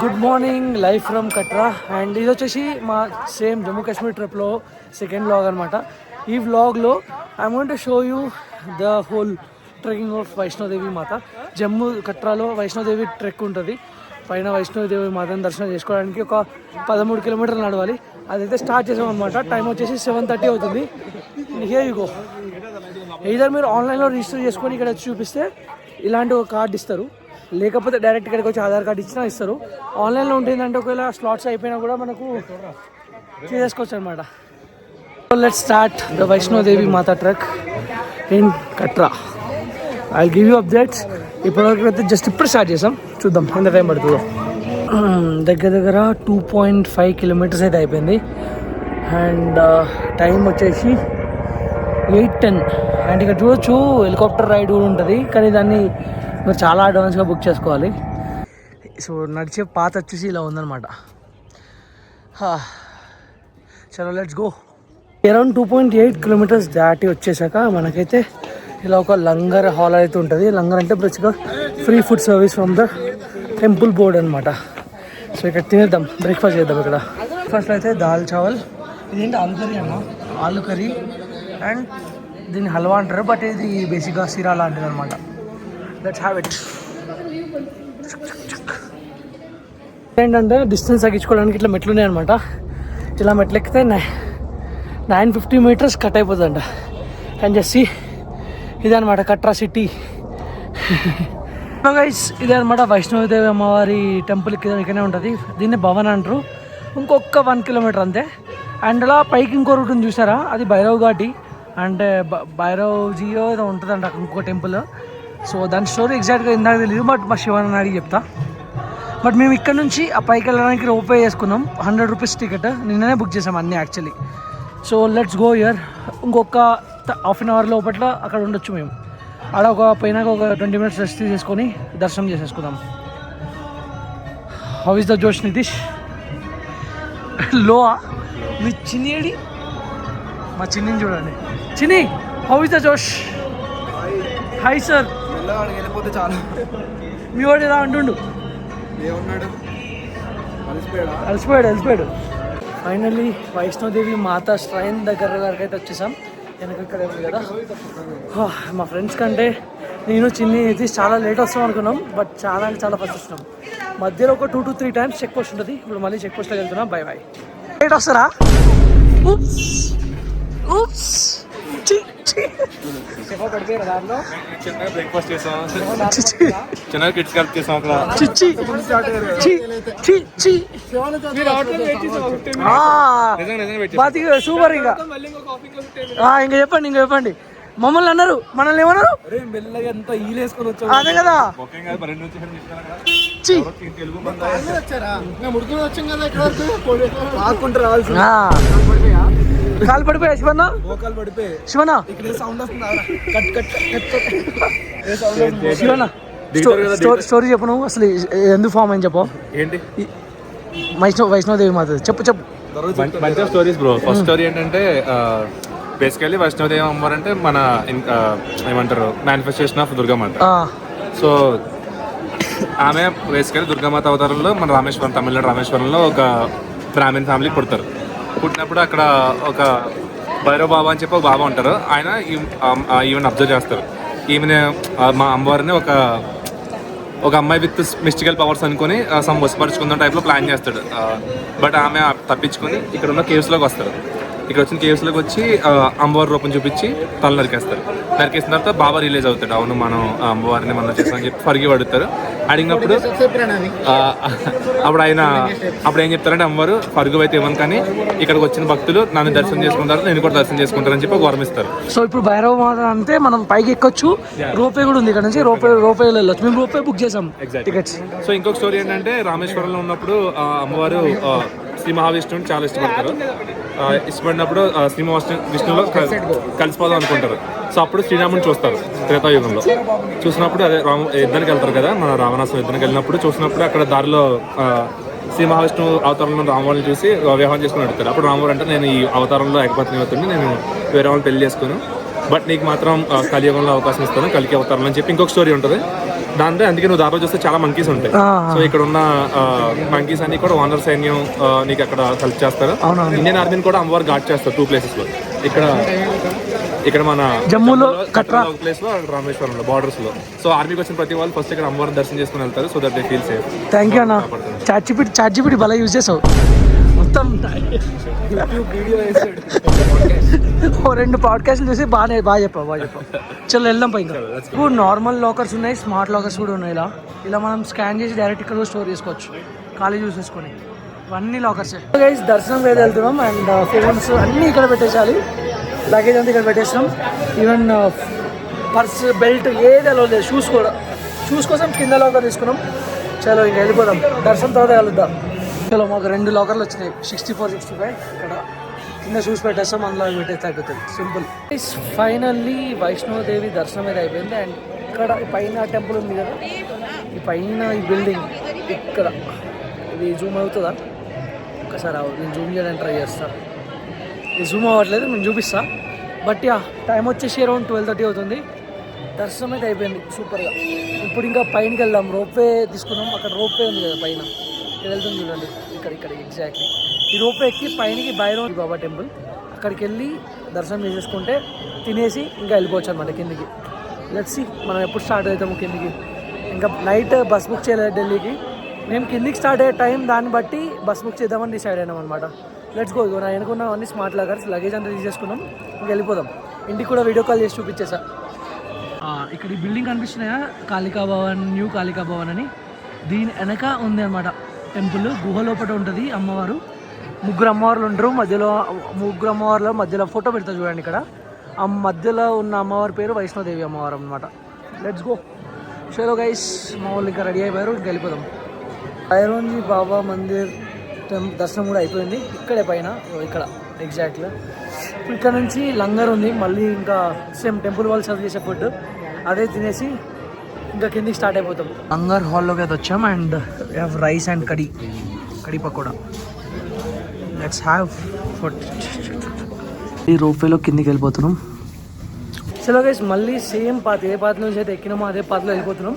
Good morning live from Katra and ఇది వచ్చేసి మా సేమ్ జమ్మూ కాశ్మీర్ ట్రిప్లో సెకండ్ వ్లాగ్ అనమాట. ఈ వ్లాగ్లో I want to show you the whole trekking of Vaishno Devi Mata. Jammu కట్రాలో Vaishno Devi trek ఉంటుంది. పైన వైష్ణోదేవి మాతను దర్శనం చేసుకోవడానికి ఒక 13 కిలోమీటర్లు నడవాలి. అదైతే స్టార్ట్ చేసాం అనమాట. టైం వచ్చేసి 7:30 అవుతుంది. Here you go. either మీరు ఆన్లైన్లో రిజిస్టర్ చేసుకొని ఇక్కడ వచ్చి చూపిస్తే ఇలాంటి ఒక కార్డు ఇస్తారు, లేకపోతే డైరెక్ట్ ఇక్కడికి వచ్చి ఆధార్ కార్డు ఇచ్చినా ఇస్తారు. ఆన్లైన్లో ఉంటుందంటే ఒకవేళ స్లాట్స్ అయిపోయినా కూడా మనకు చేసుకోవచ్చు అనమాట. Let's start the Vaishno Devi Mata trek in Katra. I give you updates. ఇప్పటివరకు అయితే జస్ట్ ఇప్పుడు స్టార్ట్ చేసాం, చూద్దాం ఎంత టైం పడుతుందో. దగ్గర 2.5 కిలోమీటర్స్ అయితే అయిపోయింది అండ్ టైం వచ్చేసి 8:10. అండ్ ఇక్కడ చూడొచ్చు హెలికాప్టర్ రైడ్ కూడా ఉంటుంది, కానీ దాన్ని మీరు చాలా అడ్వాన్స్గా బుక్ చేసుకోవాలి. సో నడిచే పాత వచ్చేసి ఇలా ఉందన్నమాట. చలో లెట్స్ గో. అరౌండ్ 2.8 కిలోమీటర్స్ దాటి వచ్చేసాక మనకైతే ఇలా ఒక లంగర్ హాల్ అయితే ఉంటుంది. లంగర్ అంటే బేసిక్గా free food service from the temple board అనమాట. సో ఇక్కడ తినేద్దాం, బ్రేక్ఫాస్ట్ చేద్దాం. ఇక్కడ ఫస్ట్ అయితే దాల్ చావల్, ఇదేంటి ఆలు కర్రీ అన్న, ఆలు కర్రీ అండ్ దీన్ని హల్వా అంటారు, బట్ ఇది బేసిక్గా సిరా లాంటిది అనమాట. Let's have it. ఏంటంటే డిస్టెన్స్ తగ్గించుకోవడానికి ఇట్లా మెట్లు ఉన్నాయి అనమాట. ఇలా మెట్లు ఎక్కితే 950 మీటర్స్ కట్ అయిపోతుందంట. అండ్ జస్ట్ ఇదే అనమాట కట్రా సిటీ. గైస్ ఇదే అనమాట వైష్ణోదేవి అమ్మవారి టెంపుల్ ఇక్కడనే ఉంటుంది. దీన్ని భవన్ అంటారు. ఇంకొక 1 కిలోమీటర్ అంతే. అండ్ అలా పైకి ఇంకో రూట్ ఉంది చూసారా, అది భైరవ్ ఘాటి అంటే భైరవ్జీయో ఏదో ఉంటుందంట ఇంకో టెంపుల్. సో దాని స్టోరీ ఎగ్జాక్ట్గా ఇందాక తెలియదు, బట్ మా శివాని అడిగి చెప్తా. బట్ మేము ఇక్కడ నుంచి ఆ పైకి వెళ్ళడానికి రోపే చేసుకున్నాం. 100 రూపీస్ టికెట్ నిన్ననే బుక్ చేసాం అన్నీ actually. So let's go here. ఇంకొక హాఫ్ అన్ అవర్ లోపల అక్కడ ఉండొచ్చు మేము. ఆడ పోయినాక ఒక 20 మినిట్స్ రెస్ట్ తీసుకొని దర్శనం చేసేసుకుందాం. హౌ ఇస్ ద జోష్ నితీష్? లోవా మీ చిన్ని ఏడి? మా చిన్నిని చూడండి. చిన్ని, హౌ ఇస్ ద జోష్? Hi sir. వెళ్ళిపోతే చాలు. మీ వాడు ఎలా అంటుండు? అలసిపోయాడు. ఫైనల్లీ వైష్ణోదేవి మాతా శ్రైన్ దగ్గర అయితే వచ్చేసాం. వెనకక్కడ ఉంది కదా. మా ఫ్రెండ్స్ కంటే నేను చిన్ని నితీష్ చాలా లేట్ వస్తాం అనుకున్నాం, బట్ చాలా ఫస్ట్ వస్తున్నాం. మధ్యలో ఒక 2 to 3 టైమ్స్ చెక్ పోస్ట్ ఉంటుంది. ఇప్పుడు మళ్ళీ చెక్ పోస్ట్లోకి వెళ్తున్నాం. బై లేట్ వస్తారా? బ్రేక్ఫాస్ట్ చేసాం, చిన్న కిడ్స్ కలిపి చేసాం. సూపర్. ఇంకా చెప్పండి. మమ్మల్ని అన్నారు, మనల్ని ఏమన్నారు? అదే కదా. కాలు పడిపోయా శివనా స్టోరీ చెప్పు. నువ్వు అసలు ఎందుకు ఫామ్ అని చెప్పు. ఏంటి వైష్ణోదేవి మాత చెప్పు. మంచి స్టోరీస్ బ్రో. ఫస్ట్ స్టోరీ ఏంటంటే బేసికల్లీ వైష్ణోదేవి అమ్మవారు అంటే మన ఏమంటారు మేనిఫెస్టేషన్ ఆఫ్ దుర్గామాత. సో ఆమె బేసికల్లీ దుర్గామాత అవతారంలో మన రామేశ్వరం, తమిళనాడు రామేశ్వరంలో ఒక బ్రాహ్మణ్ ఫ్యామిలీ పుడతారు. పుట్టినప్పుడు అక్కడ ఒక భైరవ్ బాబా అని చెప్పి ఒక బాబా ఉంటారు. ఆయన ఈమెను అబ్జర్వ్ చేస్తారు. ఈమెను మా అమ్మవారిని ఒక అమ్మాయి విత్ మిస్టికల్ పవర్స్ అనుకుని వసపరుచుకుందాం టైప్లో ప్లాన్ చేస్తాడు. బట్ ఆమె తప్పించుకొని ఇక్కడ ఉన్న కేవ్స్లోకి వస్తారు. ఇక్కడ వచ్చిన కేవ్స్లోకి వచ్చి అమ్మవారి రూపం చూపించి తల నరికేసిన తర్వాత బాబా రిలీజ్ అవుతాడు. అవును మనం అమ్మవారిని మనం చేస్తామని చెప్పి ఫర్గివ్ అడుగుతారు. అడిగినప్పుడు అప్పుడు ఏం చెప్తారంటే అమ్మవారు ఫర్గివ్ అయితే ఇవ్వను, కానీ ఇక్కడికి వచ్చిన భక్తులు నన్ను దర్శనం చేసుకుంటారు, నేను కూడా దర్శనం చేసుకుంటారని చెప్పి వరమిస్తారు. సో ఇప్పుడు భైరవ మాత అంటే మనం పైకి ఎక్కొచ్చు. రోపే కూడా ఉంది ఇక్కడ నుంచి. రోపే వెళ్ళొచ్చు. మేము రోపే బుక్ చేసాం టికెట్స్. సో ఇంకొక స్టోరీ ఏంటంటే రామేశ్వరంలో ఉన్నప్పుడు అమ్మవారు శ్రీ మహావిష్ణువుని చాలా ఇష్టపడతారు. ఇష్టపడినప్పుడు శ్రీ మహావిష్ణువులో కలిసిపోదాం అనుకుంటారు. సో అప్పుడు శ్రీరాముని చూస్తారు త్రేతాయుగంలో. చూసినప్పుడు అదే యుద్ధానికి వెళ్తారు కదా, మన రావణాసురుడు యుద్ధానికి వెళ్ళినప్పుడు చూసినప్పుడు అక్కడ దారిలో శ్రీ మహావిష్ణువు అవతారంలో రామవారిని చూసి వివాహం చేసుకుని అడుగుతారు. అప్పుడు రామవారు అంటే నేను ఈ అవతారంలో ఏకపత్ని అవుతుంది, నేను వేరే వాళ్ళని పెళ్లి చేసుకుని, బట్ నీకు మాత్రం కలియుగంలో అవకాశం ఇస్తాను, కలికి అవతారంలో అని చెప్పి ఇంకొక స్టోరీ ఉంటుంది. దాంతో అందుకే నువ్వు దారిలో చూస్తే చాలా మంకీస్ ఉంటాయి. సో ఇక్కడ ఉన్న మంకీస్ అన్ని కూడా వానర సైన్యం నీకు అక్కడ హెల్ప్ చేస్తారు. ఇండియన్ ఆర్మీని కూడా అమ్మవారు గార్డ్ చేస్తారు 2 places లో. ఇక్కడ మన జమ్మూలో ప్లేస్ లో, రామేశ్వరంలో బార్డర్స్ లో. సో ఆర్మీకి వచ్చిన ప్రతి వాళ్ళు ఫస్ట్ ఇక్కడ అమ్మవారిని దర్శనం చేసుకుని వెళ్తారు. So that they feel safe. Thank you అన్న. చాట్ జీపీటీ భలే యూజ్ చేసావు. మొత్తం 2 పాడ్కాస్ట్లు చూసి బాగా చెప్పావు. చలో వెళ్దాం పై. ఇప్పుడు నార్మల్ లాకర్స్ ఉన్నాయి, స్మార్ట్ లాకర్స్ కూడా ఉన్నాయి. ఇలా మనం స్కాన్ చేసి డైరెక్ట్ ఇక్కడ స్టోర్ చేసుకోవచ్చు, ఖాళీ చూసేసుకొని. ఇవన్నీ లాకర్సే. గైస్ దర్శనం అయితే వెళ్తున్నాం అండ్ ఫోన్స్ అన్నీ ఇక్కడ పెట్టేసాలి. లగేజ్ అంతా ఇక్కడ పెట్టేసినాం. ఈవెన్ పర్స్, బెల్ట్ ఏది అలా లేదు. షూస్ కోసం కింద లాకర్ తీసుకున్నాం. చలో ఇంకా వెళ్ళిపోదాం. దర్శనం తర్వాత కలుద్దాం. చలో మాకు 2 లాకర్లు వచ్చినాయి, 64, 65. ఇక్కడ కింద షూస్ పెట్టేస్తాం, అందులో పెట్టేస్తే అయిపోతుంది. సింపుల్. ఫైనల్లీ వైష్ణోదేవి దర్శనం అయితే అయిపోయింది. అండ్ ఇక్కడ పైన టెంపుల్ ఉంది కదా, ఈ పైన ఈ బిల్డింగ్ ఇక్కడ ఇది జూమ్ అవుతుందా ఒకసారి? నేను జూమ్ చేయడానికి ట్రై చేస్తాను. ఇది జూమ్ అవ్వట్లేదు, నేను చూపిస్తా. బట్ యా టైం వచ్చేసి అరౌండ్ 12:30 అవుతుంది. దర్శనం అయితే అయిపోయింది సూపర్గా. ఇప్పుడు ఇంకా పైనకి వెళ్దాం. రోప్వే తీసుకున్నాం. అక్కడ రోప్వే ఉంది కదా పైన, వెళ్తుంది చూడండి. ఇక్కడ ఎగ్జాక్ట్లీ ఈ రోప్వే ఎక్కి పైనకి భైరవ్ బాబా టెంపుల్, అక్కడికి వెళ్ళి దర్శనం చేసేసుకుంటే తినేసి ఇంకా వెళ్ళిపోవచ్చు అనమాట కిందికి. లెట్స్ సీ మనం ఎప్పుడు స్టార్ట్ అవుతాము కిందికి. ఇంకా నైట్ బస్ బుక్ చేయలేదు ఢిల్లీకి. మేము కిందికి స్టార్ట్ అయ్యే టైం దాన్ని బట్టి బస్ బుక్ చేద్దామని డిసైడ్ అయినాం అనమాట. Let's go. నా అనుకున్నవన్నీ స్మార్ట్ లాకర్స్, లగేజ్ అంతా తీసేసుకున్నాం. ఇంకా వెళ్ళిపోదాం. ఇంటికి కూడా వీడియో కాల్ చేసి చూపించేసా. ఇక్కడ ఈ బిల్డింగ్ కనిపిస్తున్నాయా, కాళికా భవన్, న్యూ కాళికా భవన్ అని. దీని వెనక ఉంది అనమాట టెంపుల్. గుహ లోపల ఉంటుంది అమ్మవారు. 3 అమ్మవార్లు ఉంటారు. మధ్యలో 3 అమ్మవార్ల మధ్యలో ఫోటో పెడతా చూడండి. ఇక్కడ ఆ మధ్యలో ఉన్న అమ్మవారి పేరు వైష్ణోదేవి అమ్మవారు అనమాట. Let's go. చలో గైస్, మా వాళ్ళు ఇంకా రెడీ అయిపోయారు. ఇంకా వెళ్ళిపోదాం. భైరవన్జీ బాబా మందిర్ దర్శనం కూడా అయిపోయింది. ఇక్కడే పైన ఇక్కడ ఎగ్జాక్ట్గా. ఇక్కడ నుంచి లంగర్ ఉంది. మళ్ళీ ఇంకా సేమ్ టెంపుల్ వాళ్ళు సర్వ్ చేసే ఫుడ్ అదే తినేసి ఇంకా కిందికి స్టార్ట్ అయిపోతాం. లంగర్ హాల్లోకి అయితే వచ్చాం. And we have rice and kadhi pakoda. Let's have food. ఈ రోప్వేలో కిందికి వెళ్ళిపోతున్నాం. చలో గైస్, మళ్ళీ సేమ్ పాత్, ఏ పాత్ నుంచి అయితే ఎక్కినామో అదే పాత్లో వెళ్ళిపోతున్నాం.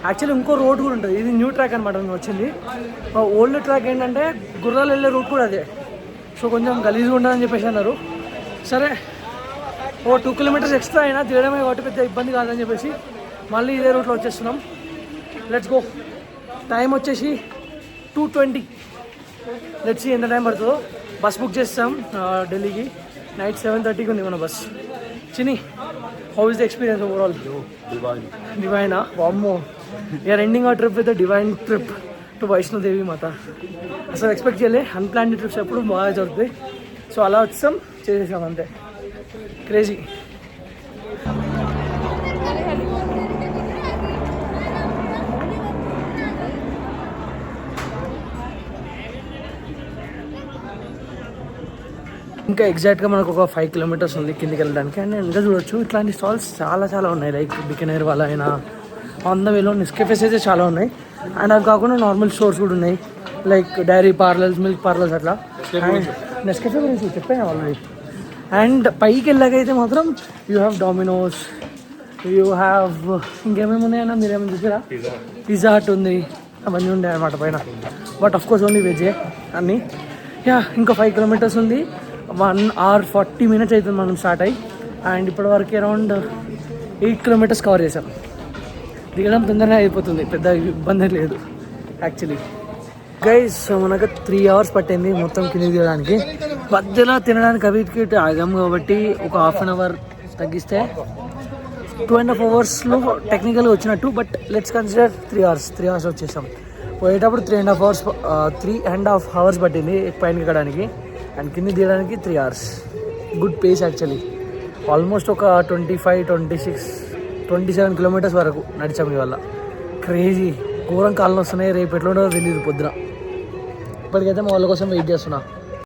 యాక్చువల్లీ ఇంకో రోడ్ కూడా ఉంటుంది. ఇది న్యూ ట్రాక్ అనమాట వచ్చింది. ఓల్డ్ ట్రాక్ ఏంటంటే గుర్రాలు వెళ్ళే రూట్ కూడా అదే. సో కొంచెం గలీజ్గా ఉండదని చెప్పేసి అన్నారు. సరే 2 kilometers ఎక్స్ట్రా అయినా తీయడమే కాబట్టి పెద్ద ఇబ్బంది కాదని చెప్పేసి మళ్ళీ ఇదే రూట్లో వచ్చేస్తున్నాం. Let's go. టైం వచ్చేసి 2:20. లెట్స్ ఎంత టైం పడుతుందో. బస్ బుక్ చేస్తాం ఢిల్లీకి. నైట్ 7:30కి ఉంది మన bus. Chini, how is the experience overall? డివైనా? వామ్మో, we're ending our trip with the divine trip to Vaishno Devi Mata. అసలు ఎక్స్పెక్ట్ చేయలే. అన్ప్లాన్డ్ ట్రిప్స్ ఎప్పుడు బాగా జరుగుతాయి. సో అలా వచ్చాం, చేసేసాం అంతే. క్రేజీ. ఇంకా ఎగ్జాక్ట్గా మనకు ఒక 5 kilometers ఉంది కిందికి వెళ్ళడానికి. అండ్ ఇంకా చూడొచ్చు ఇట్లాంటి స్టాల్స్ చాలా ఉన్నాయి. లైక్ బికనేర్ వాళ్ళ అయినా ఆన్ ద వేలో నెస్కేఫేస్ అయితే చాలా ఉన్నాయి. అండ్ అవి కాకుండా నార్మల్ స్టోర్స్ కూడా ఉన్నాయి, like dairy parlours, milk parlours అట్లా. అండ్ నెస్కేఫే గురించి చెప్పాను ఆల్రెడీ. అండ్ పైకి వెళ్ళాకైతే మాత్రం you have Domino's, you have ఇంకేమేమి ఉన్నాయన్నా మీరేమైనా చూసారా? పిజ్జా హట్ ఉంది, అవన్నీ ఉన్నాయి అన్నమాట పైన. బట్ ఆఫ్ కోర్స్ ఓన్లీ వెజే అన్నీ. యా, ఇంకా 5 kilometers ఉంది. 1 hour 40 minutes అవుతుంది మనం స్టార్ట్ అయ్యి. అండ్ ఇప్పటి వరకు అరౌండ్ 8 kilometers కవర్ చేసాం. దిగడం తొందరగా అయిపోతుంది, పెద్ద ఇబ్బంది లేదు యాక్చువల్లీ. గైస్, మనకు 3 hours పట్టింది మొత్తం కింద దిగడానికి. మధ్యలో తినడానికి అవిటికి ఆగాం కాబట్టి ఒక 1/2 hour తగ్గిస్తే 2.5 hours టెక్నికల్గా వచ్చినట్టు. బట్ లెట్స్ కన్సిడర్ 3 hours వచ్చేసాం. పోయేటప్పుడు 3.5 hours పట్టింది పైన ఎక్కడానికి. అండ్ కింద దిగడానికి 3 hours. Good pace actually. Almost ఒక 27 kilometers వరకు నడిచాము ఇవాళ. క్రేజీ, ఘోరం కాళ్ళు వస్తున్నాయి. రేపు ఎట్లా ఉండదో తెలియదు పొద్దున. ఇప్పటికైతే మా వాళ్ళ కోసం వెయిట్ చేస్తున్నా.